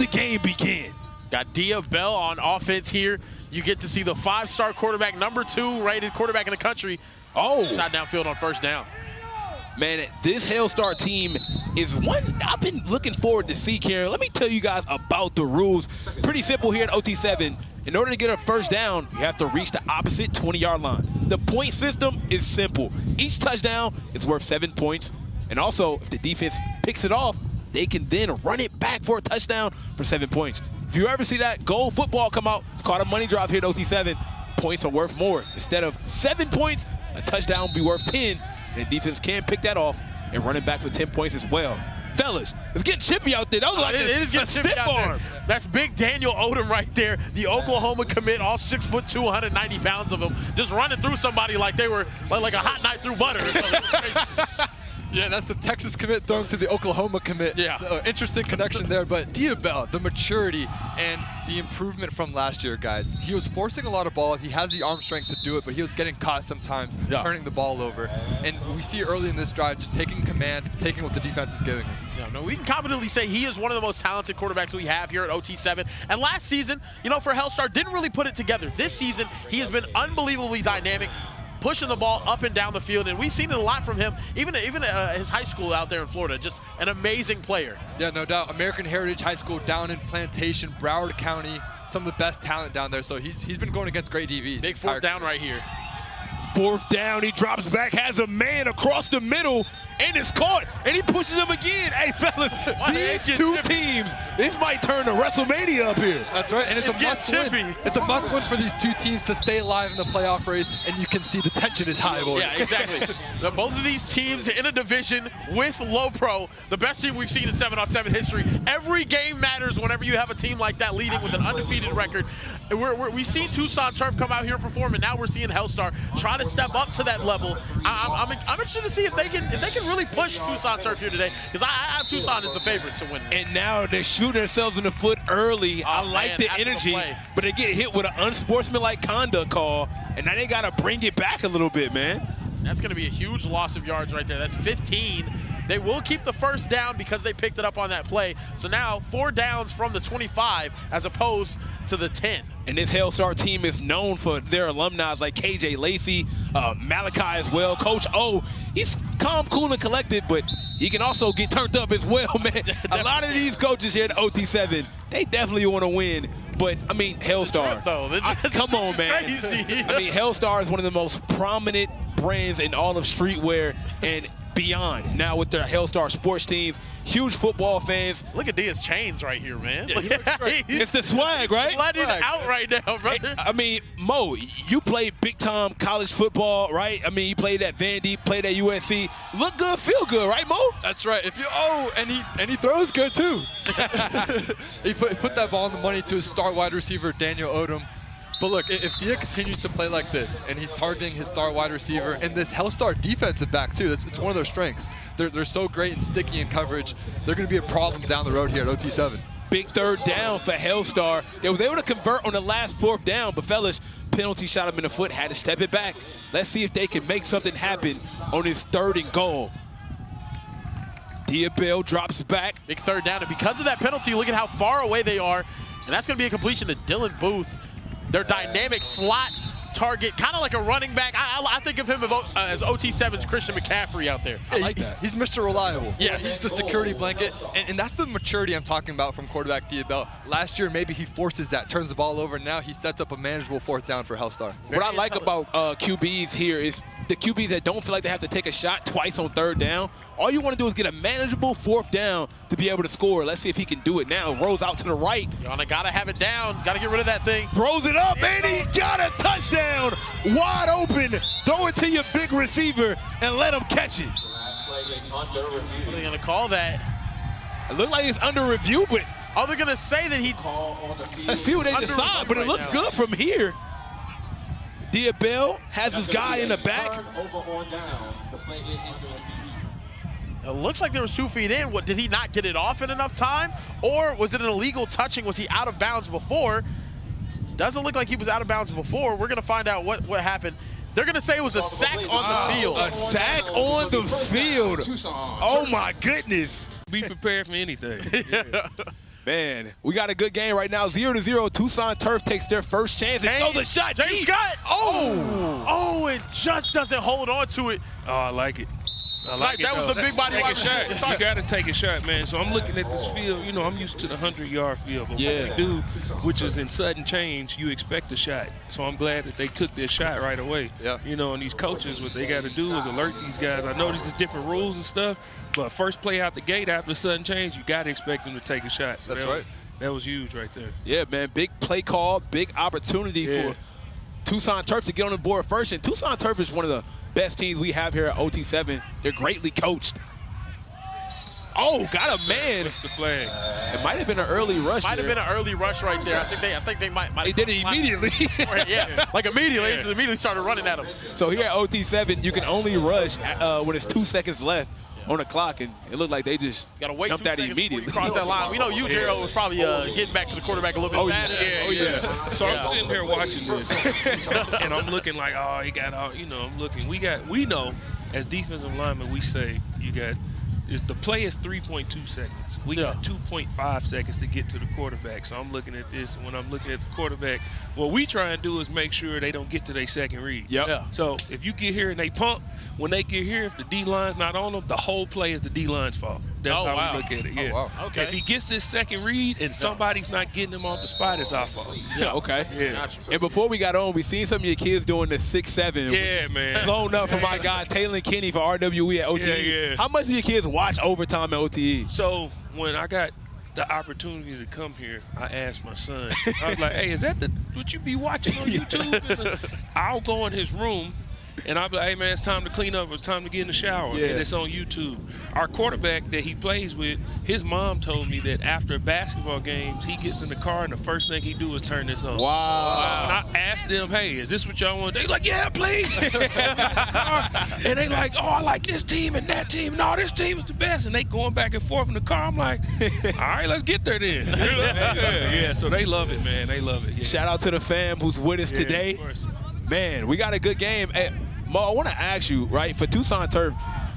the game begin. Got Dia Bell on offense here. You get to see the 5-star quarterback, #2 rated quarterback in the country. Oh, shot downfield on first down. Man, this Hellstar team is one I've been looking forward to see, Karen. Let me tell you guys about the rules. Pretty simple here at OT7. In order to get a first down, you have to reach the opposite 20-yard line. The point system is simple. Each touchdown is worth 7 points. And also, if the defense picks it off, they can then run it back for a touchdown for 7 points. If you ever see that goal football come out, it's called a money drop here at OT7. Points are worth more. Instead of 7 points, a touchdown will be worth 10. And defense can pick that off and run it back for 10 points as well. Fellas, it's getting chippy out there. That was like it is getting chippy stiff out arm. there. That's big Daniel Odom right there, the Oklahoma commit, all 6'2", 190 pounds of him, just running through somebody like they were like a hot knife through butter. Or something. It was crazy. Yeah, that's the Texas commit throwing to the Oklahoma commit. Yeah. So, interesting connection there. But Dia Bell, the maturity and the improvement from last year, guys. He was forcing a lot of balls. He has the arm strength to do it, but he was getting caught sometimes, turning the ball over. And we see early in this drive just taking command, taking what the defense is giving him. Yeah, no, we can confidently say he is one of the most talented quarterbacks we have here at OT7. And last season, you know, for Hellstar, didn't really put it together. This season, he has been unbelievably dynamic, pushing the ball up and down the field, and we've seen it a lot from him, even his high school out there in Florida. Just an amazing player. Yeah, no doubt. American Heritage High School down in Plantation, Broward County, some of the best talent down there. So he's been going against great DBs. Big fourth down right here. Fourth down, he drops back, has a man across the middle, and it's caught, and he pushes him again. Hey, fellas, these two teams, this might turn to WrestleMania up here. That's right, and it's a must-win. It's a must-win for these two teams to stay alive in the playoff race, and you can see the tension is high, boys. Yeah, exactly. Both of these teams in a division with low pro, the best team we've seen in 7-on-7 history. Every game matters whenever you have a team like that leading with an undefeated record. We've seen Tucson Turf come out here and perform, and now we're seeing Hellstar try to step up to that level. I'm interested to see if they can really push Tucson Turf here today, because I have Tucson as the favorites to win. And now they're shooting themselves in the foot early. I like the energy, but they get hit with an unsportsmanlike conduct call, and now they got to bring it back a little bit, man. That's going to be a huge loss of yards right there. That's 15. They will keep the first down because they picked it up on that play. So now 4 downs from the 25 as opposed to the 10. And this Hellstar team is known for their alumni like KJ Lacey, Malachi as well. Coach O, he's calm, cool, and collected, but he can also get turned up as well, man. A lot of these coaches here at OT7, they definitely want to win. But, I mean, Hellstar. Come on, man. Crazy. I mean, Hellstar is one of the most prominent brands in all of streetwear and beyond. Now with their Hellstar sports teams, huge football fans. Look at Dia's chains right here, man. Yeah, it's the swag, right? Letting it out right now, brother. I mean, Mo, you played big-time college football, right? I mean, you played at Vandy, played at USC. Look good, feel good, right, Mo? That's right. And he throws good too. he put that ball on the money to his star wide receiver, Daniel Odom. But look, if Dia continues to play like this, and he's targeting his star wide receiver, and this Hellstar defensive back too, it's one of their strengths. They're so great and sticky in coverage. They're going to be a problem down the road here at OT7. Big third down for Hellstar. They was able to convert on the last 4th down, but fellas, penalty shot him in the foot, had to step it back. Let's see if they can make something happen on this 3rd and goal. Dia Bell drops back. Big third down, and because of that penalty, look at how far away they are, and that's going to be a completion to Dylan Booth. Their dynamic slot target, kind of like a running back. I think of him as OT7's Christian McCaffrey out there. I like that. He's Mr. Reliable. Yes. He's the security blanket, and that's the maturity I'm talking about from quarterback Dia Bell. Last year, maybe he forces that, turns the ball over, and now he sets up a manageable 4th down for Hellstar. What I like about QBs here is the QBs that don't feel like they have to take a shot twice on 3rd down. All you want to do is get a manageable 4th down to be able to score. Let's see if he can do it now. Rolls out to the right. Gotta have it down. Gotta get rid of that thing. Throws it up, and he got a touchdown. Wide open. Throw it to your big receiver and let him catch it. What are they gonna call that? It looked like it's under review, but they're gonna say that he. Let's see what they decide, but it looks good from here. Dia Bell has his guy in the back. It looks like there was 2 feet in. Did he not get it off in enough time? Or was it an illegal touching? Was he out of bounds before? Doesn't look like he was out of bounds before. We're going to find out what happened. They're going to say it was a sack on the field. A sack on the field. Oh, my goodness. Be prepared for anything. Yeah. Man, we got a good game right now. 0-0. Tucson Turf takes their first chance and throws a shot. James Scott. Oh, it just doesn't hold on to it. Oh, I like it. I like it. That was the big body Take a wide shot. You got to take a shot, man. So I'm looking at this field. You know, I'm used to the 100-yard field. But what we do, which is in sudden change, you expect a shot. So I'm glad that they took their shot right away. Yeah. You know, and these coaches, what they got to do is alert these guys. I know this is different rules and stuff, but first play out the gate after the sudden change, you got to expect them to take a shot. So That's right. That was huge right there. Yeah, man, big play call, big opportunity for Tucson Turf to get on the board first. And Tucson Turf is one of the best teams we have here at OT7. They're greatly coached. Oh, got a man. What's the flag? It might have been an early rush. Might have been an early rush right there. I think they might. They did it immediately. Yeah, like immediately. They just immediately started running at him. So here at OT7, you can only rush when it's 2 seconds left on the clock, and it looked like they just Gotta wait jumped 2 at it seconds before immediately. you cross that line. We know you, Gerald, was probably getting back to the quarterback a little bit faster. Yeah. So I'm sitting here watching this, and I'm looking like, oh, he got all, you know, I'm looking. We know as defensive linemen, we say the play is 3.2 seconds. We got 2.5 seconds to get to the quarterback. So I'm looking at this, and when I'm looking at the quarterback, what we try and do is make sure they don't get to their second read. Yep. Yeah. So if you get here and they pump, when they get here, if the D-line's not on them, the whole play is the D-line's fault. That's how we look at it, yeah. Oh, wow. Okay. If he gets this second read and somebody's not getting him off the spot, it's our fault. Yeah, okay. Yeah. And before we got on, we seen some of your kids doing the 6-7. Yeah, man. Blown up for my guy, Taylor Kenny for RWE at OTE. Yeah. How much do your kids watch overtime at OTE? So when I got the opportunity to come here, I asked my son. I was like, hey, is that what you be watching on YouTube? I'll go in his room, and I'll be like, hey, man, it's time to clean up. It's time to get in the shower. Yeah. And it's on YouTube. Our quarterback that he plays with, his mom told me that after basketball games, he gets in the car, and the first thing he do is turn this on. Wow. And I asked them, hey, is this what y'all want? They like, yeah, please. And they like, oh, I like this team and that team. No, this team is the best. And they going back and forth in the car. I'm like, all right, let's get there then. Yeah, so they love it, man. They love it. Yeah. Shout out to the fam who's with us today. Of course. Man, we got a good game. Hey, Mo, I want to ask you, right, for Tucson Turf,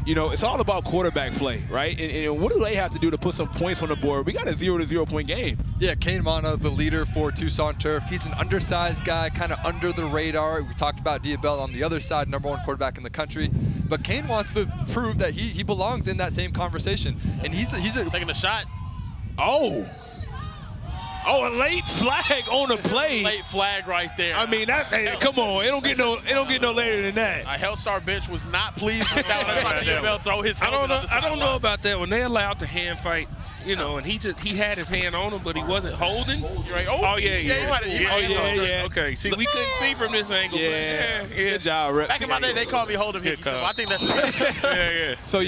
you know, it's all about quarterback play, right? And what do they have to do to put some points on the board? We got a 0-0 point game. Yeah, Kane Mana, the leader for Tucson Turf. He's an undersized guy, kind of under the radar. We talked about Diabella on the other side, #1 quarterback in the country. But Kane wants to prove that he belongs in that same conversation. And he's Taking a shot. Oh, a late flag on the play. Late flag right there. I mean, come on, it don't get no later than that. A Hellstar bench was not pleased with that one. I thought throw his I don't helmet know. on the I don't know about that when they allowed to hand fight. You know, and he had his hand on him, but he wasn't holding. You're right. Oh yeah. Yeah. Okay. See, we couldn't see from this angle. Yeah. But Good job, Rep. Back in my day, they called me Hold'em Hickey, so I think that's Yeah. So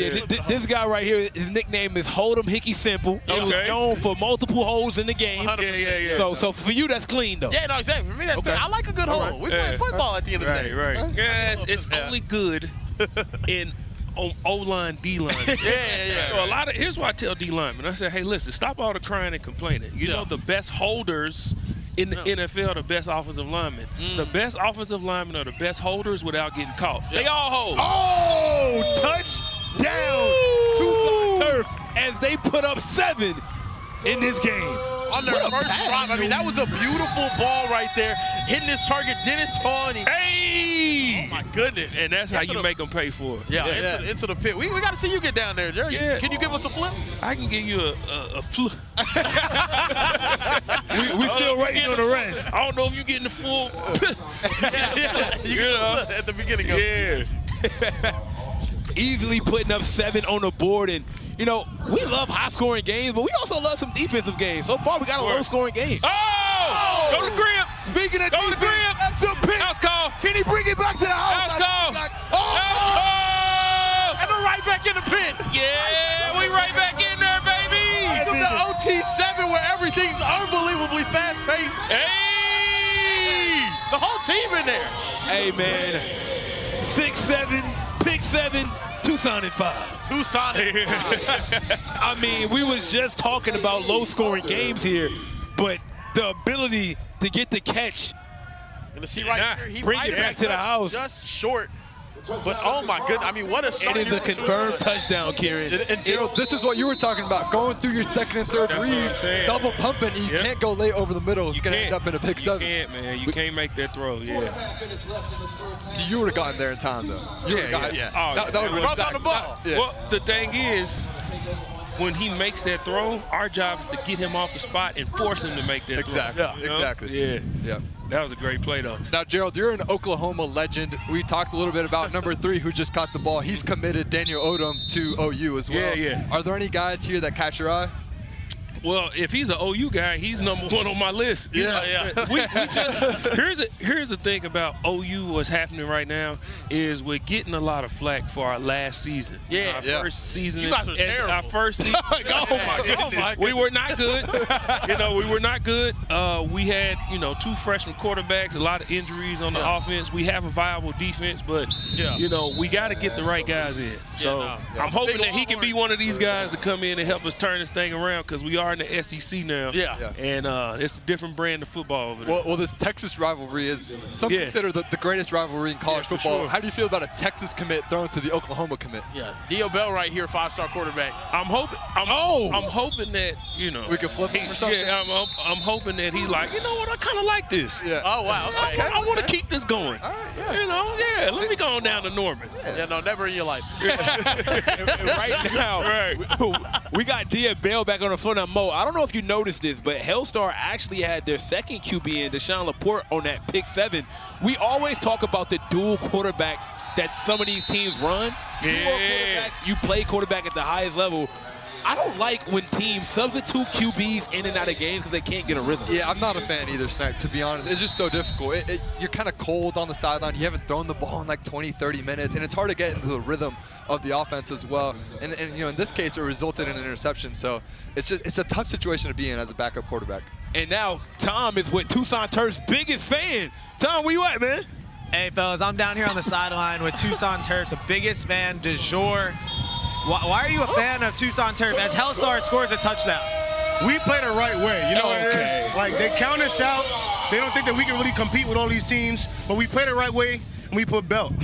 this guy right here, his nickname is Hold'em Hickey Simple. He was known for multiple holds in the game. 100%. So for you, that's clean though. Yeah, no, exactly. For me, that's good. I like a good hold. We play football at the end of the day. Right. Yeah, it's only good in O-line, D-line. Yeah. So here's what I tell D-linemen. I say, hey, listen, stop all the crying and complaining. You know the best holders in the NFL are the best offensive linemen. The best offensive linemen are the best holders without getting caught. They all hold. Oh, touchdown Tucson Turf as they put up 7 in this game. On their first drive, I mean, that was a beautiful ball right there. Hitting his target, Dennis Hall, and Hey! Oh, my goodness. And that's how you make them pay for it. Yeah. Into the pit. We got to see you get down there, Jerry. Yeah. Can you give us a flip? I can give you a flip. We still waiting on the rest. I don't know if you're getting the full. You know, at the beginning of it. Easily putting up 7 on the board. And, you know, we love high-scoring games, but we also love some defensive games. So far, we got a low-scoring game. Oh! Go to grip. Speaking of Go to grip. the pick. House call. Can he bring it back to the house? House call. And we're right back in the pit. Yeah, we right back in there, baby. Welcome to OT7 where everything's unbelievably fast-paced. Hey! The whole team in there. Hey, man. 6-7, pick 7, Tucson in 5. Tucson. I mean, we was just talking about low-scoring games here, but the ability to get the catch, Gonna see right here. He bring might it have back to the house. Just short. But oh my goodness, I mean, what a shot. It is a confirmed touchdown, Kieran. And Gerald, this is what you were talking about, going through your second and third reads, double pumping, and you can't go late over the middle. It's going to end up in a pick 7. You can't, man. You can't make that throw, So you would have gotten there in time, though. Oh, That would have brought down the ball. Well, the thing is, when he makes that throw, our job is to get him off the spot and force him to make that throw. Exactly. Yeah. That was a great play, though. Now, Gerald, you're an Oklahoma legend. We talked a little bit about number 3 who just caught the ball. He's committed Daniel Odom to OU as well. Yeah. Are there any guys here that catch your eye? Well, if he's an OU guy, he's number 1 on my list. We just here's the thing about OU. What's happening right now is we're getting a lot of flack for our last season. Yeah, our first season. You guys are terrible. Our first season. Oh my goodness. We were not good. We were not good. We had 2 freshman quarterbacks, a lot of injuries on the offense. We have a viable defense, but we got to get the right guys in. So I'm hoping that he can be one of these guys to come in and help us turn this thing around, because we are in the SEC now. And it's a different brand of football over there. Well, this Texas rivalry is some consider the greatest rivalry in college football. Sure. How do you feel about a Texas commit thrown to the Oklahoma commit? Dio Bell right here, 5-star quarterback. I'm hoping that we can flip him or something. Yeah, I'm hoping that he's like, you know what, I kind of like this. Yeah. Oh wow. Okay. I want to keep this going. All right, Let me go on down to Norman. No, never in your life. And right now, we got Dia Bell back on the floor. Now, Mo, I don't know if you noticed this, but Hellstar actually had their second QB in, Deshaun Laporte, on that pick 7. We always talk about the dual quarterback that some of these teams run. You play quarterback at the highest level. I don't like when teams substitute QBs in and out of games because they can't get a rhythm. Yeah, I'm not a fan either, Snipe, to be honest. It's just so difficult. You're kind of cold on the sideline. You haven't thrown the ball in like 20, 30 minutes, and it's hard to get into the rhythm of the offense as well. And in this case, it resulted in an interception. So it's a tough situation to be in as a backup quarterback. And now Tom is with Tucson Turf's biggest fan. Tom, where you at, man? Hey, fellas, I'm down here on the sideline with Tucson Turf's biggest fan du jour. Why are you a fan of Tucson Turf as Hellstar scores a touchdown? We play the right way. You know what it is? Like, they count us out. They don't think that we can really compete with all these teams, but we play the right way, and we put belt.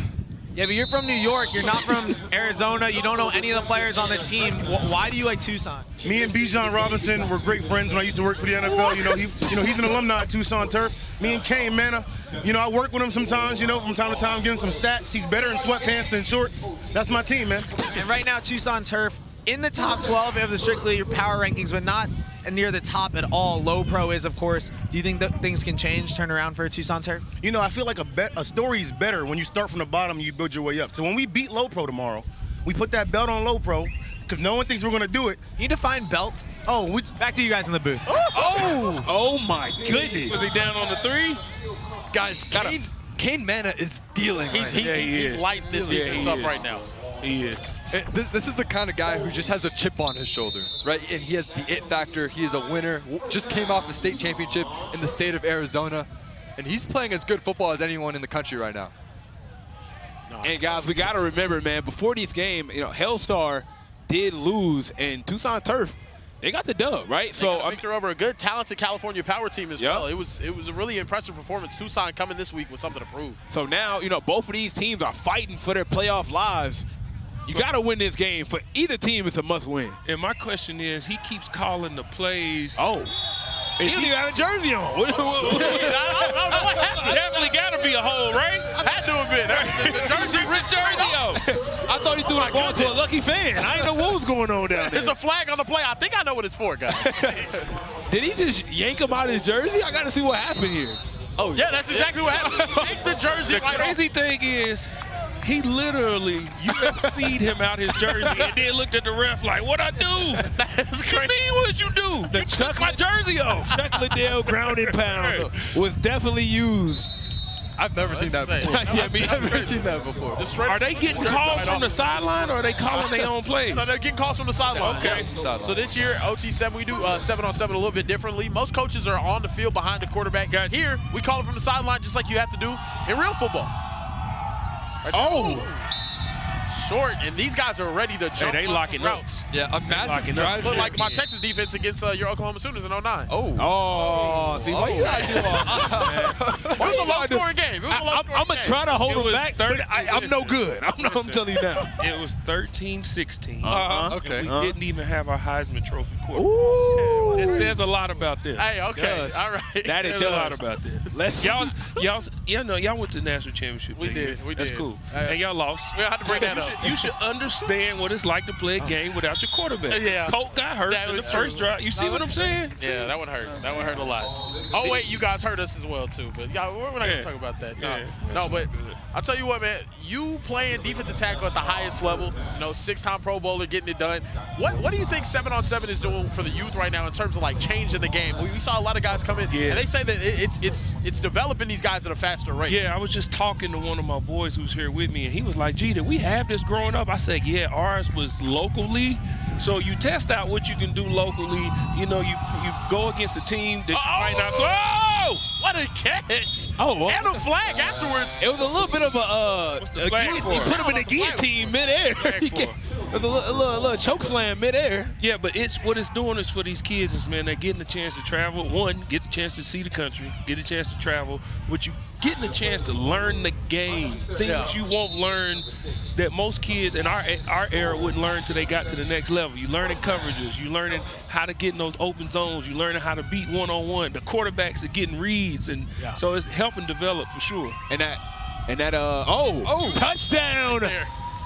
Yeah, but you're from New York. You're not from Arizona. You don't know any of the players on the team. Why do you like Tucson? Me and Bijan Robinson were great friends when I used to work for the NFL. He's an alumni at Tucson Turf. Me and Kane, man, I work with him sometimes, from time to time, give him some stats. He's better in sweatpants than shorts. That's my team, man. And right now, Tucson Turf in the top 12 of the strictly power rankings, but not near the top at all. Low pro is, of course. Do you think that things can change, turn around for Tucson Turf? I feel like a story is better when you start from the bottom and you build your way up. So when we beat low pro tomorrow, we put that belt on low pro because no one thinks we're going to do it. Can you define belt? Oh, back to you guys in the booth. Oh my goodness. Was he down on the 3? Guys, Kane Mana is dealing. He lights this defense up right now. He is. This is the kind of guy who just has a chip on his shoulder, right? And he has the it factor. He is a winner. Just came off a state championship in the state of Arizona. And he's playing as good football as anyone in the country right now. And guys, we got to remember, man, before this game, Hellstar did lose, and Tucson Turf, they got the dub, right? So victor over a good, talented California power team as well. It was a really impressive performance. Tucson coming this week with something to prove. So now, both of these teams are fighting for their playoff lives. You got to win this game. For either team, it's a must-win. And my question is, he keeps calling the plays. Oh. He don't even have a jersey on. I don't know what happened. Definitely got to be a hole, right? Had to have been. Jersey on. I thought he threw the ball to a lucky fan. I didn't know what was going on down there. There's a flag on the play. I think I know what it's for, guys. Did he just yank him out of his jersey? I got to see what happened here. Oh, yeah, that's exactly what happened. He yanked the jersey right off. The crazy thing is, he literally UFC'd him out his jersey and then looked at the ref like, what I do? That's crazy. What you mean, what'd you do? You took my jersey off. Chuck Liddell ground and pound was definitely used. I've never seen that before. I've never seen that before. Are they getting calls from the sideline, or are they calling their own plays? No, they're getting calls from the sideline. Okay. So this year, OT7, we do 7-on-7 a little bit differently. Most coaches are on the field behind the quarterback. Here, we call it from the sideline just like you have to do in real football. short, and these guys are ready to jump they on locking some up. routes. Yeah, a massive drive. Look here. like my Texas defense against your Oklahoma Sooners in 09. Oh, see, why you gotta do all that, man? It was a low-scoring game. It was a low-scoring I'm going to try to hold It him was back, 30 but I'm no good. I'm telling you now. It was 13-16. Okay. We didn't even have our Heisman Trophy quarterback. Ooh. It says a lot about this. Hey, okay, does. all right. That it Says a lot does. about this. Let's Y'all went to the national championship. We that did, year. we That's did. cool. Hey. And y'all lost. We had to bring that up. You should understand what it's like to play a game without your quarterback. Yeah. Colt got hurt That in the was first true. drive. You see what I'm saying? Yeah, that one hurt. That one hurt a lot. Oh, wait, you guys hurt us as well, too. But yeah, we're not going to talk about that. No, Yeah. no, but I'll tell you what, man. You playing defensive tackle at the highest level, you know, 6-time Pro Bowler, getting it done. What do you think 7-on-7 is doing for the youth right now in terms of, like, changing the game? We saw a lot of guys come in, and they say that it's developing these guys at a faster rate. Yeah, I was just talking to one of my boys who's here with me, and he was like, gee, did we have this growing up? I said, yeah, ours was locally. So you test out what you can do locally. You know, you go against a team that you might not. Oh! What a catch! Oh, And a flag afterwards. It was a little bit of What's the flag he for? put him in the guillotine midair. Flag He for? can't- It was a little choke slam midair. Yeah, but what it's doing is for these kids is, man, they're getting a chance to travel. One, get the chance to see the country, get a chance to travel, but you getting a chance to learn the game, things you won't learn that most kids in our era wouldn't learn until they got to the next level. You learning coverages, you learning how to get in those open zones, you learning how to beat one-on-one. The quarterbacks are getting reads, and so it's helping develop for sure. And that touchdown.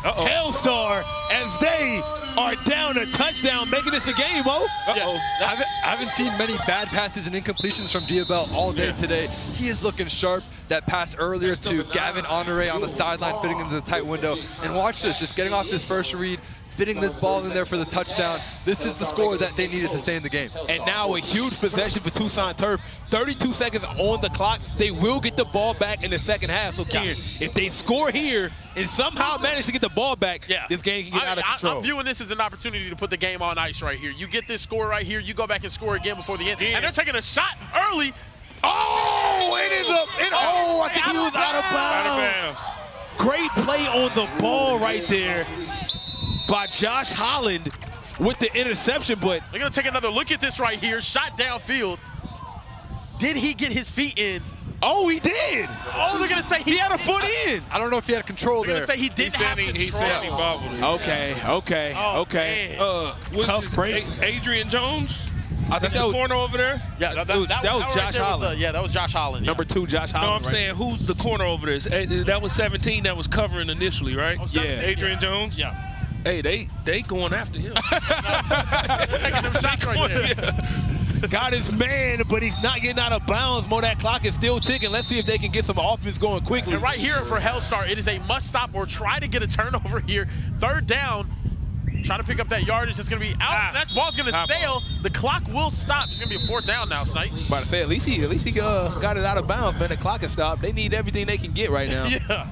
Hellstar as they are down a touchdown, making this a game, Mo. I haven't seen many bad passes and incompletions from Diabel all day today. He is looking sharp. That pass earlier to Gavin Honore on the sideline, fitting into the tight window. And watch this, just getting off this first read, fitting this ball in there for the touchdown. This is the score that they needed to stay in the game. And now a huge possession for Tucson Turf. 32 seconds on the clock. They will get the ball back in the second half. So, Kieran, if they score here and somehow manage to get the ball back, this game can get out of control. I'm viewing this as an opportunity to put the game on ice right here. You get this score right here, you go back and score again before the end. And they're taking a shot early. Oh, it is I think he was out of bounds. Great play on the ball right there by Josh Holland with the interception, but they're going to take another look at this right here. Shot downfield. Did he get his feet in? Oh, he did. Oh, they're going to say he had a foot in. I don't know if he had control They're there. going to say he didn't have control. He said he bobbled it. Okay. Tough break. Adrian Jones? I think That's the corner over there? Yeah, that was Josh Holland. That was Josh Holland. Number 2, Josh Holland. No, I'm saying who's the corner over there? That was 17 that was covering initially, right? Adrian Jones? Yeah. Hey, they going after him. Taking them shots right there. Got his man, but he's not getting out of bounds. Mo, that clock is still ticking. Let's see if they can get some offense going quickly. And right here for Hellstar, it is a must stop or try to get a turnover here. Third down. Trying to pick up that yardage. It's going to be out. That ball's going to sail. The clock will stop. It's going to be a fourth down now, Snipe. About to say, at least he got it out of bounds, man. The clock is stopped. They need everything they can get right now. Yeah.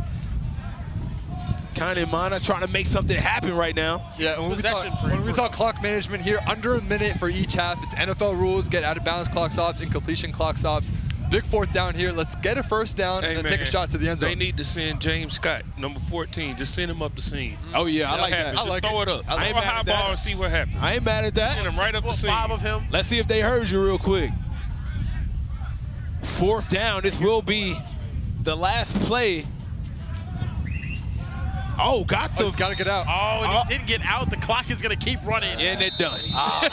Kind of Mana trying to make something happen right now. Yeah, when we talk clock management here, under a minute for each half. It's NFL rules, get out of bounds clock stops, incompletion clock stops. Big fourth down here. Let's get a first down and then take a shot to the end zone. They need to send James Scott, number 14. Just send him up the seam. Oh, yeah, I like that. Just throw it up. I ain't throw a mad high at ball that. and see what happens. I ain't mad at that. Send him right up the seam. 5 of him. Let's see if they heard you real quick. Fourth down. This will be the last play. Oh, got the. He's got to get out. Oh, and he didn't get out. The clock is going to keep running. And they're done. Yeah,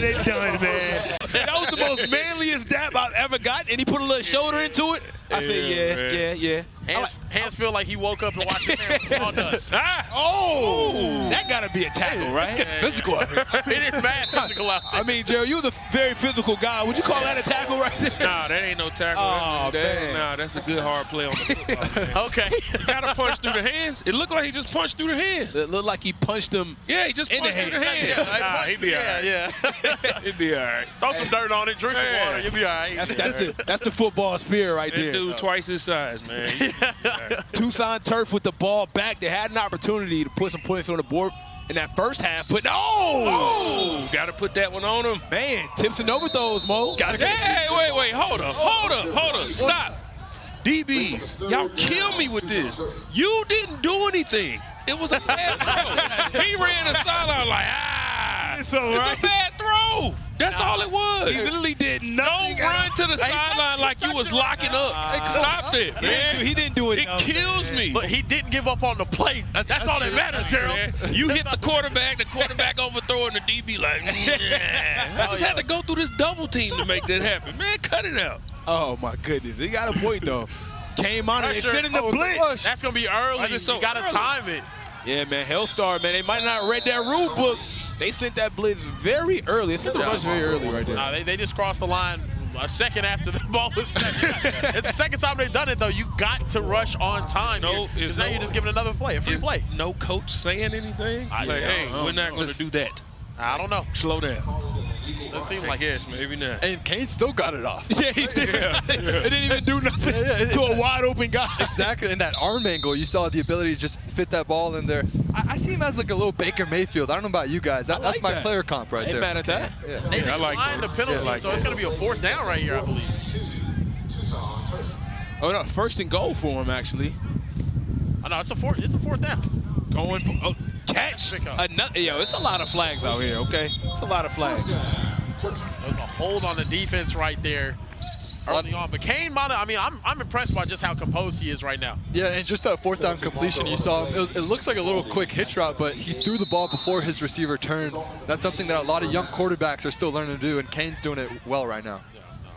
they're done, man. That was the most manliest dap I've ever got, and he put a little shoulder into it. I said, yeah. Hands feel like he woke up and watched his hands on dust. That got to be a tackle, right? It's getting physical out here. It is bad physical out there. I mean, Gerald, you're the very physical guy. Would you call that a tackle right there? Nah, that ain't no tackle. Man. That's a good hard play on the football. Okay. He got to punch through the hands. It looked like he just punched through the hands. It looked like he punched him. Yeah, he just in punched the through the hands. He'd be all right. Yeah. He'd be all right. Throw some dirt on it, drink some water, you'll be all right. That's the football spirit right That there. dude twice his size, man. Tucson Turf with the ball back. They had an opportunity to put some points on the board in that first half, but Got to put that one on him. man, tips and overthrows, Mo. Hey, wait, hold up. Stop. DBs, y'all kill me with this. You didn't do anything. It was a bad throw. He ran the sideline like, it's a bad throw. That's all it was. He literally did nothing. Don't run to the sideline like you was locking up. Stop it, man. He didn't do it. It kills me. But he didn't give up on the play. That's all that matters, Gerald. You hit the quarterback overthrowing the DB like, I just had to go through this double team to make that happen. Man, cut it out. Oh, my goodness. He got a point, though. Came on and sending the blitz. That's going to be early. You got to time it. Yeah, man, Hellstar, man, they might not have read that rule book. They sent that blitz very early. They sent the rush very early right there. Nah, they just crossed the line a second after the ball was set. It's the second time they've done it, though. You got to rush on time. Now you're just giving another play, a free play. No coach saying anything? Hey, we're not going to do that. I don't know. Slow down. That seems like yes, maybe not. And Kane still got it off. Yeah, he did. It didn't even do nothing to a wide open guy. Exactly. In that arm angle, you saw the ability to just fit that ball in there. I see him as like a little Baker Mayfield. I don't know about you guys. That's my player comp right there. Ain't mad at that. Yeah. they declined the penalty, so it's going to be a 4th down right here, I believe. Oh, no, 1st and goal for him, actually. Oh, no, it's a 4th down. Going for catch. Another, it's a lot of flags out here, okay? It's a lot of flags. There's a hold on the defense right there early on. But Kane Mata, I mean, I'm impressed by just how composed he is right now. Yeah, and just that 4th down completion, you saw him. It looks like a little quick hitch route, but he threw the ball before his receiver turned. That's something that a lot of young quarterbacks are still learning to do, and Kane's doing it well right now.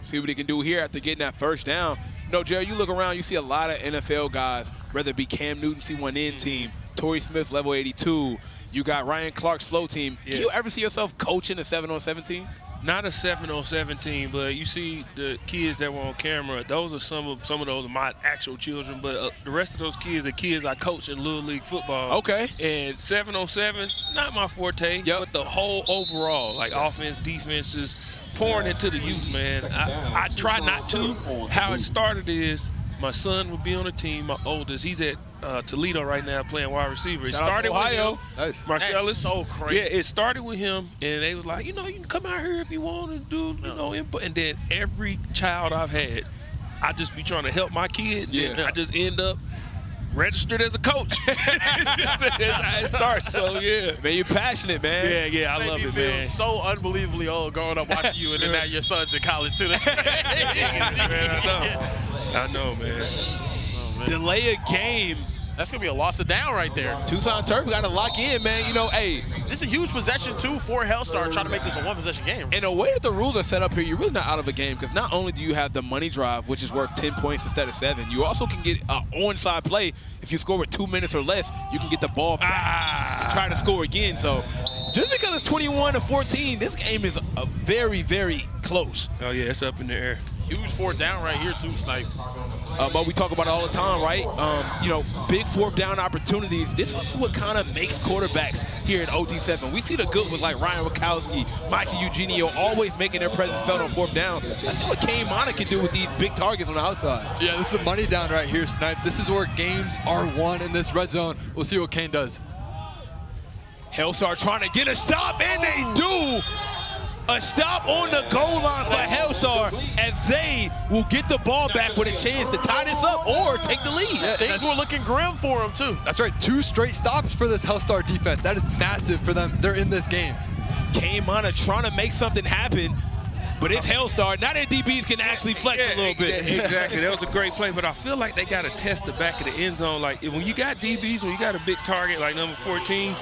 See what he can do here after getting that 1st down. No, Jerry, you look around, you see a lot of NFL guys, whether it be Cam Newton, C1N team, Torrey Smith, level 82. You got Ryan Clark's flow team. Can you ever see yourself coaching a 7-on-7 team? Not a 7-on-7 team, but you see the kids that were on camera. Those are some of those are my actual children, but the rest of those kids are kids I coach in Little League football. Okay. And 7-on-7, not my forte, but the whole overall, like offense, defense, is pouring into the youth, man. I try not to. How it started is my son would be on the team, my oldest. He's at Toledo right now playing wide receiver. It started with him. Nice. Marcellus. That's so crazy. Yeah, it started with him, and they was like, you can come out here if you want to do, input. And then every child I've had, I just be trying to help my kid. And I just end up registered as a coach. It starts, so yeah. Man, you're passionate, man. Yeah, I love it, man. So unbelievably old growing up watching you, and then now your son's in college too. I know, man. Delay a game. That's going to be a loss of down right there. Tucson Turf got to lock in, man. Hey. This is a huge possession, too, for Hellstar trying to make this a 1-possession game. And the way that the rules are set up here, you're really not out of a game because not only do you have the money drive, which is worth 10 points instead of 7, you also can get an onside play. If you score with 2 minutes or less, you can get the ball back and try to score again. So just because it's 21-14, this game is very, very close. Oh, yeah, it's up in the air. Huge 4th down right here, too, Snipe. But we talk about it all the time, right? Big 4th down opportunities. This is what kind of makes quarterbacks here at OT7. We see the good ones like Ryan Wachowski, Mikey Eugenio, always making their presence felt on 4th down. Let's see what Kane Mata can do with these big targets on the outside. Yeah, this is the money down right here, Snipe. This is where games are won in this red zone. We'll see what Kane does. Hellstar trying to get a stop, and they do. A stop on the goal line for Hellstar as they will get the ball back with a chance to tie this up or take the lead. Yeah, things were looking grim for them, too. That's right. 2 straight stops for this Hellstar defense. That is massive for them. They're in this game. Kane Mata trying to make something happen, but it's Hellstar. Now that DBs can actually flex a little bit. Exactly. That was a great play, but I feel like they got to test the back of the end zone. Like, when you got DBs, when you got a big target like number 14,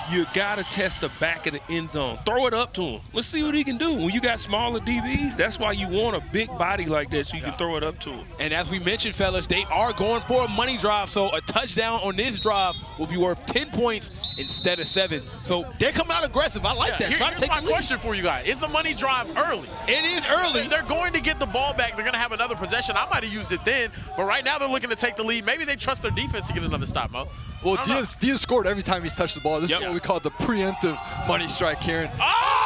you got to test the back of the end zone. Throw it up to him. Let's see what he can do. When you got smaller DBs, that's why you want a big body like that so you can throw it up to him. And as we mentioned, fellas, they are going for a money drive, so a touchdown on this drive will be worth 10 points instead of 7. So they're coming out aggressive. I like that. Try to take my question for you guys. Is the money drive early? It is early. They're going to get the ball back. They're going to have another possession. I might have used it then, but right now they're looking to take the lead. Maybe they trust their defense to get another stop, Mo. Well, Diaz scored every time he's touched the ball. This is what we call the preemptive money strike, Kieran. Oh!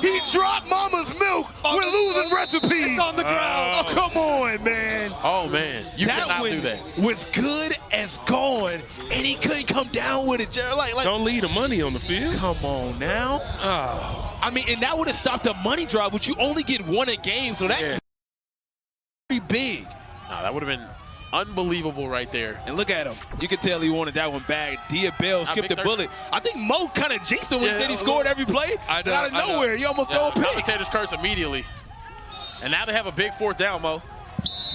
He dropped Mama's milk. We're losing recipes. It's on the ground. Oh, come on, man. Oh, man. You cannot do that. Was good as gone, and he couldn't come down with it, Jared. Like, don't leave the money on the field. Come on now. Oh. I mean, and that would have stopped the money drive, which you only get 1 a game, so that pretty big. That would have been unbelievable right there. And look at him. You can tell he wanted that one back. Diabel skipped the bullet. I think Mo kind of jinxed him when he said he scored every play. Out of nowhere, he almost threw a pick. Commentator's curse immediately. And now they have a big 4th down, Mo.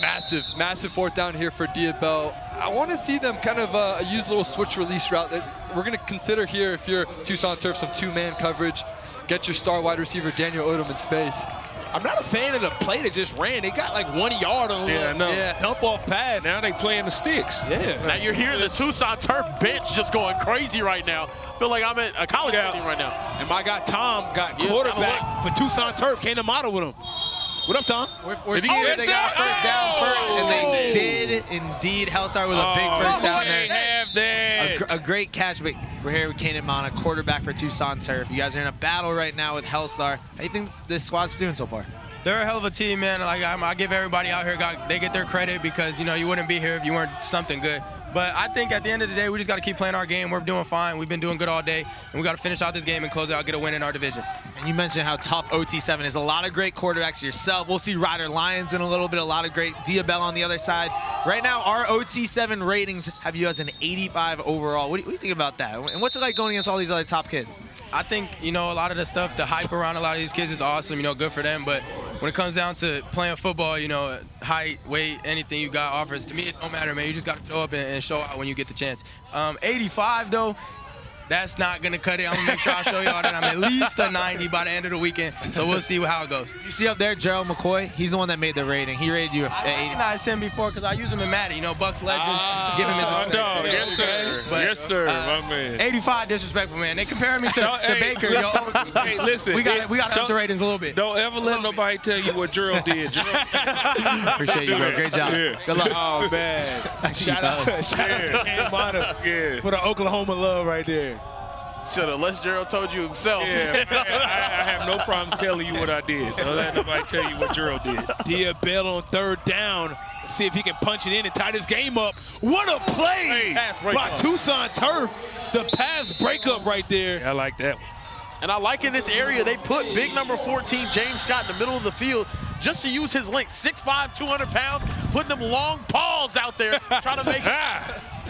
Massive 4th down here for Diabel. I want to see them kind of use a little switch release route that we're going to consider here if you're Tucson Turf, some 2-man coverage. Get your star wide receiver Daniel Odom in space. I'm not a fan of the play that just ran. They got like 1 yard on dump off pass. Now they playing the sticks. Yeah. Now you're hearing the Tucson Turf bench just going crazy right now. I feel like I'm at a college stadium right now. And my guy Tom got quarterback for Tucson Turf, came to model with him. What up, Tom? We're seeing they got first down first, and they did indeed. Hellstar with a big first down there. A great catch, but we're here with Kanan Mana, quarterback for Tucson Turf. You guys are in a battle right now with Hellstar. How do you think this squad's doing so far? They're a hell of a team, man. Like I give everybody out here, they get their credit because, you know, you wouldn't be here if you weren't something good. But I think at the end of the day, we just got to keep playing our game. We're doing fine. We've been doing good all day, and we got to finish out this game and close it out, get a win in our division. And you mentioned how tough OT7 is. A lot of great quarterbacks yourself. We'll see Ryder Lyons in a little bit, a lot of great Diabel on the other side. Right now, our OT7 ratings have you as an 85 overall. What do you think about that? And what's it like going against all these other top kids? I think, you know, a lot of the stuff, the hype around a lot of these kids is awesome, you know, good for them. But when it comes down to playing football, you know, height, weight, anything you got offers, to me, it don't matter, man. You just got to show up and show out when you get the chance. 85, though, that's not going to cut it. I'm going to make sure I show y'all that I'm at least a 90 by the end of the weekend. So we'll see how it goes. You see up there, Gerald McCoy? He's the one that made the rating. He rated you at 80. I recognized him before because I use him in Madden. You know, Bucks legend. Give him his respect. Dog. Yes, sir. But, yes, sir, my man. 85 disrespectful, man. They compare me to Baker. Yo. Hey, listen. We got to up the ratings a little bit. Don't ever let nobody tell you what Gerald did. Gerald. Appreciate you, bro. Great job. Yeah. Good luck. Oh, man. Shout out to Mono for the Oklahoma love right there. So unless Gerald told you himself. Yeah, I have no problem telling you what I did. Don't let nobody tell you what Gerald did. Diabel on 3rd down. Let's see if he can punch it in and tie this game up. What a play by Tucson Turf. The pass breakup right there. I like that one. And I like in this area, they put big number 14, James Scott, in the middle of the field just to use his length. 6'5", 200 pounds, putting them long paws out there, trying to make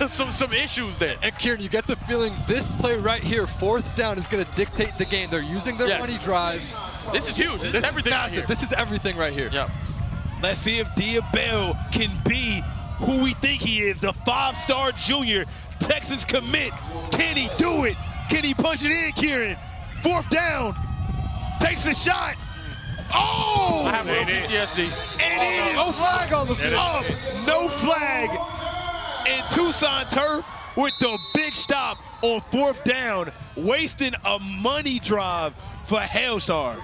some issues there. And Kieran, you get the feeling this play right here, 4th down, is going to dictate the game. They're using their money drive. This is huge. This is everything massive. Right here. This is everything right here. Yep. Let's see if Diabel can be who we think he is, the 5-star junior, Texas commit. Can he do it? Can he punch it in, Kieran? 4th down, takes the shot. Oh! I have no PTSD. And it is no flag on the field. No flag. And Tucson Turf with the big stop on 4th down, wasting a money drive for Hellstar.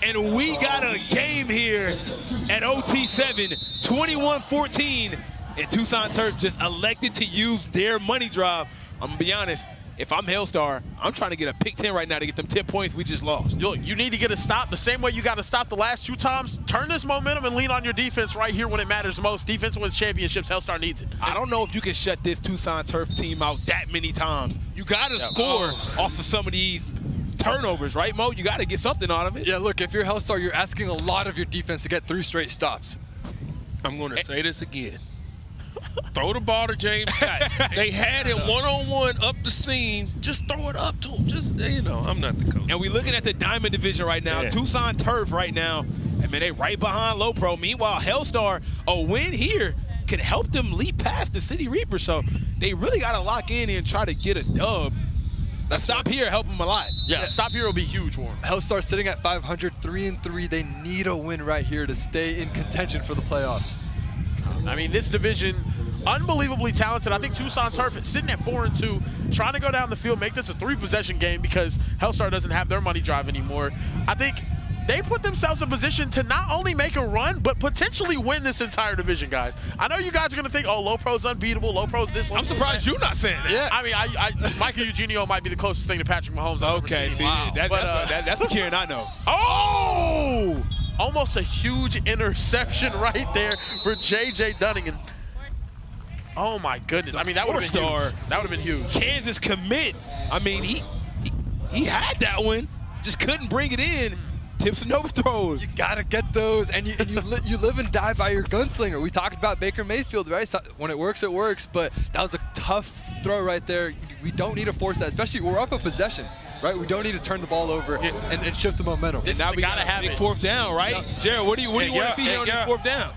And we got a game here at OT7, 21-14. And Tucson Turf just elected to use their money drive. I'm going to be honest. If I'm Hellstar, I'm trying to get a pick 10 right now to get them 10 points we just lost. You need to get a stop the same way you got to stop the last 2 times. Turn this momentum and lean on your defense right here when it matters most. Defense wins championships. Hellstar needs it. I don't know if you can shut this Tucson Turf team out that many times. You got to score off of some of these turnovers, right, Mo? You got to get something out of it. Yeah, look, if you're Hellstar, you're asking a lot of your defense to get 3 straight stops. I'm going to say this again. Throw the ball to James Scott. They had it one-on-one up the seam. Just throw it up to him. Just, you know, I'm not the coach. And we're looking at the Diamond Division right now. Yeah. Tucson Turf right now. I mean, they right behind Low Pro. Meanwhile, Hellstar, a win here could help them leap past the City Reaper. So they really got to lock in and try to get a dub. A stop here help them a lot. Yeah, stop here will be huge for them. Hellstar sitting at 500, 3-3. They need a win right here to stay in contention for the playoffs. I mean, this division, unbelievably talented. I think Tucson Turf is sitting at 4-2, trying to go down the field, make this a 3-possession game because Hellstar doesn't have their money drive anymore. I think they put themselves in position to not only make a run, but potentially win this entire division, guys. I know you guys are going to think, oh, Low Pro's unbeatable, Low Pro's this one. I'm surprised you're not saying that. Yeah. I mean, Michael Eugenio might be the closest thing to Patrick Mahomes I've ever seen. See, wow. that's a Kieran I know. Oh! Almost a huge interception right there for J.J. Dunning. Oh, my goodness. I mean, that would have been huge. That would have been huge. Kansas commit. I mean, he had that one, just couldn't bring it in. tips and overthrows. You gotta get those, and you live and die by your gunslinger. We talked about Baker Mayfield, right? So when it works, but that was a tough throw right there. We don't need to force that, especially we're up a possession, right? We don't need to turn the ball over and shift the momentum. And now we gotta have a fourth down, right? Yep. Jared, what do you want to see here on this fourth down?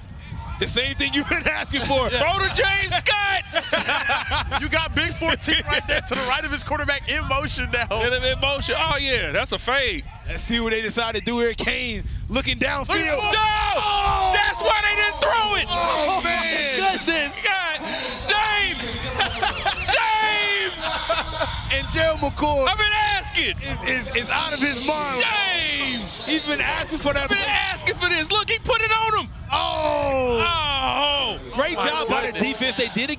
The same thing you've been asking for. Throw to James Scott. You got Big 14 right there to the right of his quarterback in motion now. In motion. Oh, yeah, that's a fade. Let's see what they decide to do here. Kane looking downfield. No! Oh! That's why they didn't throw it. Oh, man. Goodness. God. James! James! And Gerald McCoy I've been asking. is out of his mind. James! He's been asking for that. I've been asking for this. Look, he put it on him. Oh! Oh! Great job by the defense. They did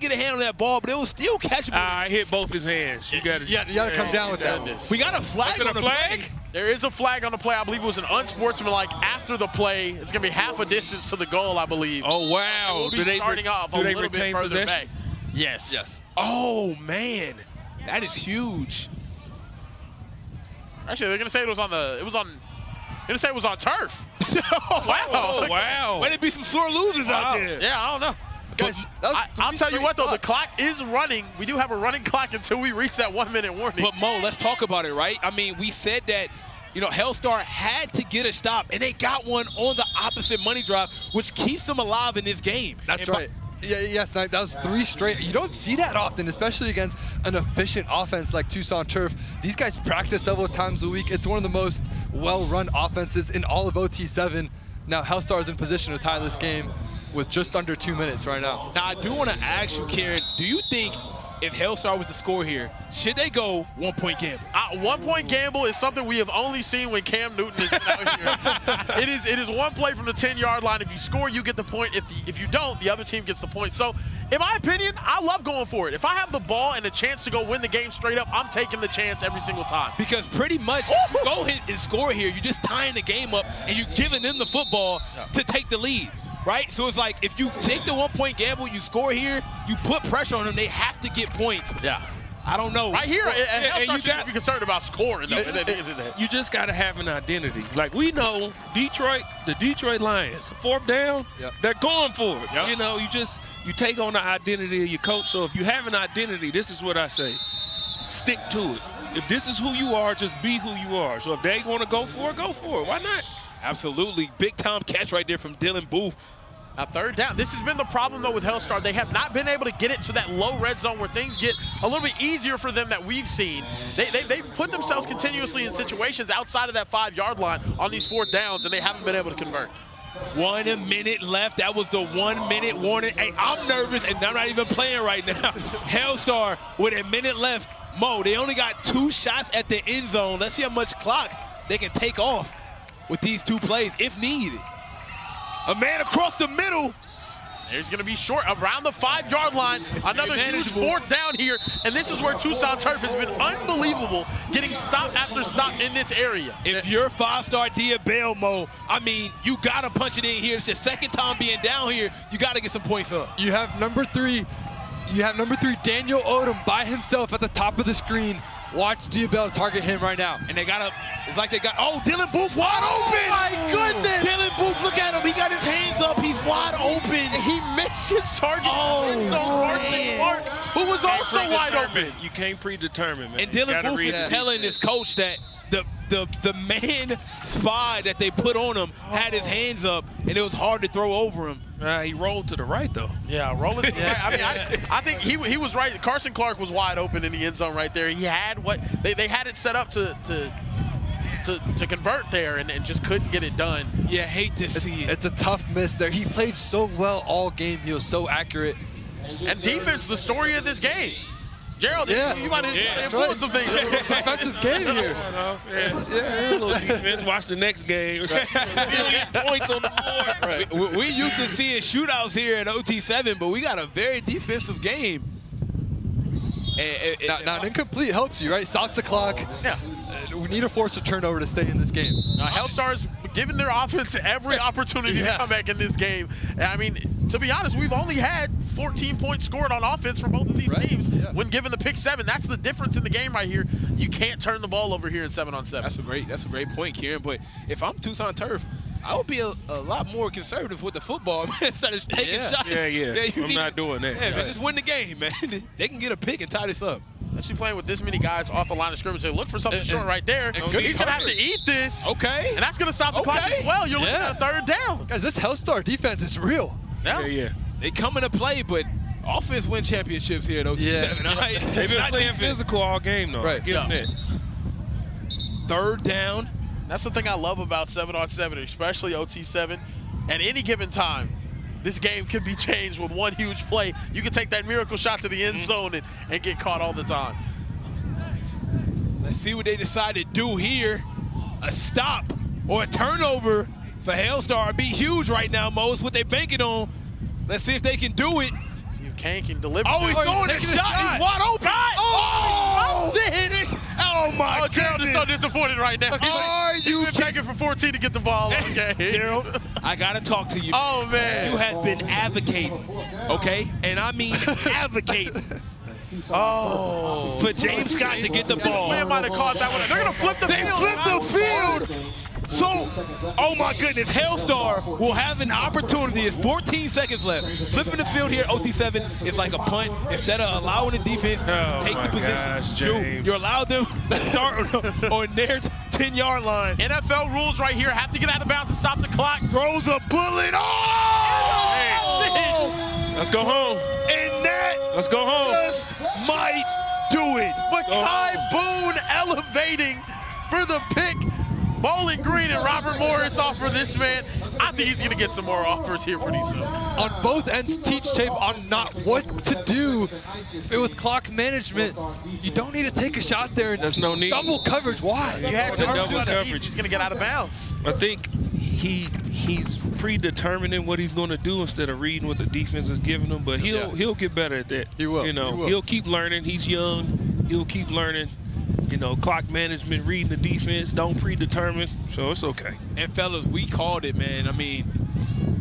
get a hand on that ball, but it was still catchable. I hit both his hands. You got to come down with that. We got a flag Is it on a the flag? play. There is a flag on the play. I believe it was an unsportsmanlike after the play. It's going to be half a distance to the goal, I believe. Oh, wow. We'll be starting off a little bit further possession? back. Yes. Yes. Oh, man. That is huge. Actually, they're going to say it was on turf. Wow. Oh, wow. Might be some sore losers out there. Yeah, I don't know. Guys, I'll tell you what, though, the clock is running. We do have a running clock until we reach that 1 minute warning. But, Mo, let's talk about it, right? I mean, we said that, Hellstar had to get a stop, and they got one on the opposite money drive, which keeps them alive in this game. That's right. Yes, that was 3 straight. You don't see that often, especially against an efficient offense like Tucson Turf. These guys practice several times a week. It's one of the most well-run offenses in all of OT7. Now, Hellstar is in position to tie this game with just under 2 minutes right now. Now, I do want to ask you, Karen, do you think if Hellstar was to score here, should they go 1 point gamble? 1 point gamble is something we have only seen when Cam Newton is out here. It is one play from the 10-yard line. If you score, you get the point. If you don't, the other team gets the point. So, in my opinion, I love going for it. If I have the ball and a chance to go win the game straight up, I'm taking the chance every single time. Because pretty much, if you go ahead and score here, you're just tying the game up and you're giving them the football to take the lead. Right? So it's like if you take the 1 point gamble, you score here, you put pressure on them, they have to get points. Yeah. I don't know. Right here, and you got to be concerned about scoring, though. You just got to have an identity. Like we know the Detroit Lions, fourth down, they're going for it. Yep. You take on the identity of your coach. So if you have an identity, this is what I say. Stick to it. If this is who you are, just be who you are. So if they want to go for it, why not? Absolutely. Big time catch right there from Dylan Booth. Now, third down. This has been the problem, though, with Hellstar. They have not been able to get it to that low red zone where things get a little bit easier for them that we've seen. They put themselves continuously in situations outside of that 5-yard line on these fourth downs, and they haven't been able to convert. 1 minute left. That was the 1 minute warning. Hey, I'm nervous, and I'm not even playing right now. Hellstar with a minute left. Mo, they only got 2 shots at the end zone. Let's see how much clock they can take off with these 2 plays, if needed. A man across the middle. There's going to be short around the 5-yard line. Another huge fourth down here. And this is where Tucson Turf has been unbelievable, getting stop after stop in this area. If you're 5-star Diabell, Mo, I mean, you got to punch it in here. It's your second time being down here. You got to get some points up. You have number 3. Daniel Odom by himself at the top of the screen. Watch Diabell target him right now. And Dylan Booth wide open. Oh, my goodness. Dylan Booth, look at him. He got his hands up. He's wide open. He missed his target. Man. Clark, who was also wide open. You can't predetermine, man. And Dylan Booth is telling his coach that the man spy that they put on him had his hands up, and it was hard to throw over him. He rolled to the right, though. Yeah, rolling to the right. I mean, I think he was right. Carson Clark was wide open in the end zone right there. He had what they had it set up to convert there and just couldn't get it done. Yeah, hate to see it. It's a tough miss there. He played so well all game. He was so accurate. And defense, the story of this game. Gerald, you might influence some things. Defensive game here. A little defense. Watch the next game. Points on the board. Right. We used to seeing shootouts here at OT7, but we got a very defensive game. Now, an incomplete helps you, right? Stops the clock. Yeah. We need to force a turnover to stay in this game. Hellstar's giving their offense every opportunity to come back in this game. And I mean, to be honest, we've only had 14 points scored on offense for both of these teams when given the pick 7. That's the difference in the game right here. You can't turn the ball over here in 7-on-7. That's a great point, Kieran. But if I'm Tucson Turf, I would be a lot more conservative with the football instead of taking shots. I'm not doing that. Yeah, man, just win the game, man. They can get a pick and tie this up. Especially playing with this many guys off the line of scrimmage. They look for something short right there. He's going to have to eat this. Okay. And that's going to stop the clock as well. You're looking at a 3rd down. Guys, this Hellstar defense is real. Yeah. They come into play, but offense win championships here at OT7. Right? They've been playing physical all game, though. Right. Give them that. 3rd down. That's the thing I love about 7-on-7, especially OT7. At any given time, this game could be changed with one huge play. You can take that miracle shot to the end zone and get caught all the time. Let's see what they decide to do here. A stop or a turnover for Hellstar would be huge right now, Mo. It's what they're banking on. Let's see if they can do it. See if Kane can deliver. Oh, he's throwing a shot. He's wide open. Oh, oh my goodness. Gerald is so disappointed right now. Are you He's been begging for 14 to get the ball. Okay. Gerald, I got to talk to you. Oh, man. You have been advocating, okay? And I mean advocating. For James Scott to get the ball. Man might have caught that one. They're going to flip the field. They flipped the field. So, oh my goodness, Hellstar will have an opportunity. It's 14 seconds left. Flipping the field here, OT7 is like a punt. Instead of allowing the defense take the position, you allow them to start on their 10-yard line. NFL rules right here. Have to get out of bounds and stop the clock. Throws a bullet. Oh! Let's go home. And that Let's go home. just might do it. Makai Boone elevating for the pick. Bowling Green and Robert Morris offer this man. I think he's going to get some more offers here pretty soon. On both ends, teach tape on not what to do with clock management. You don't need to take a shot there. There's no need. Double coverage. Why? You had to double do that. coverage. He's going to get out of bounds. I think he's predetermining what he's going to do instead of reading what the defense is giving him. But he'll get better at that. He will. You know, he will. He'll keep learning. He's young. He'll keep learning. You know, clock management, reading the defense, don't predetermine, so it's okay. And fellas, we called it, man. I mean,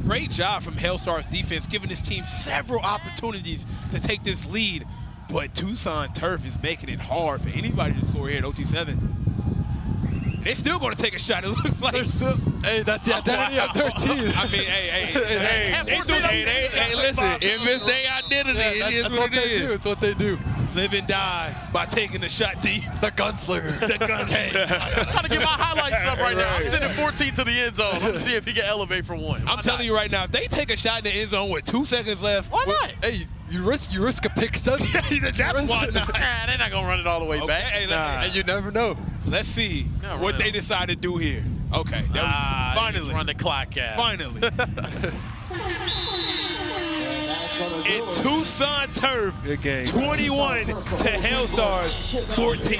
great job from Hellstar's defense, giving this team several opportunities to take this lead. But Tucson Turf is making it hard for anybody to score here at OT7. They're still going to take a shot, it looks like. Hey, that's the identity of their team. I mean, Hey, listen, if it's their identity, it is what it is. It's what they do. Live and die by taking a shot deep. The gunslinger. The gunslinger. I'm trying to get my highlights up right now. I'm sending 14 to the end zone. I'm going to see if he can elevate from one. I'm telling you right now, if they take a shot in the end zone with 2 seconds left, Why not? Hey, you risk a pick 7. that's why not. Nah, they're not going to run it all the way back. Hey, And you never know. let's see what they decide to do here. Okay, finally. Run the clock out. Finally. In Tucson Turf, Good game. 21 to Hellstars 14.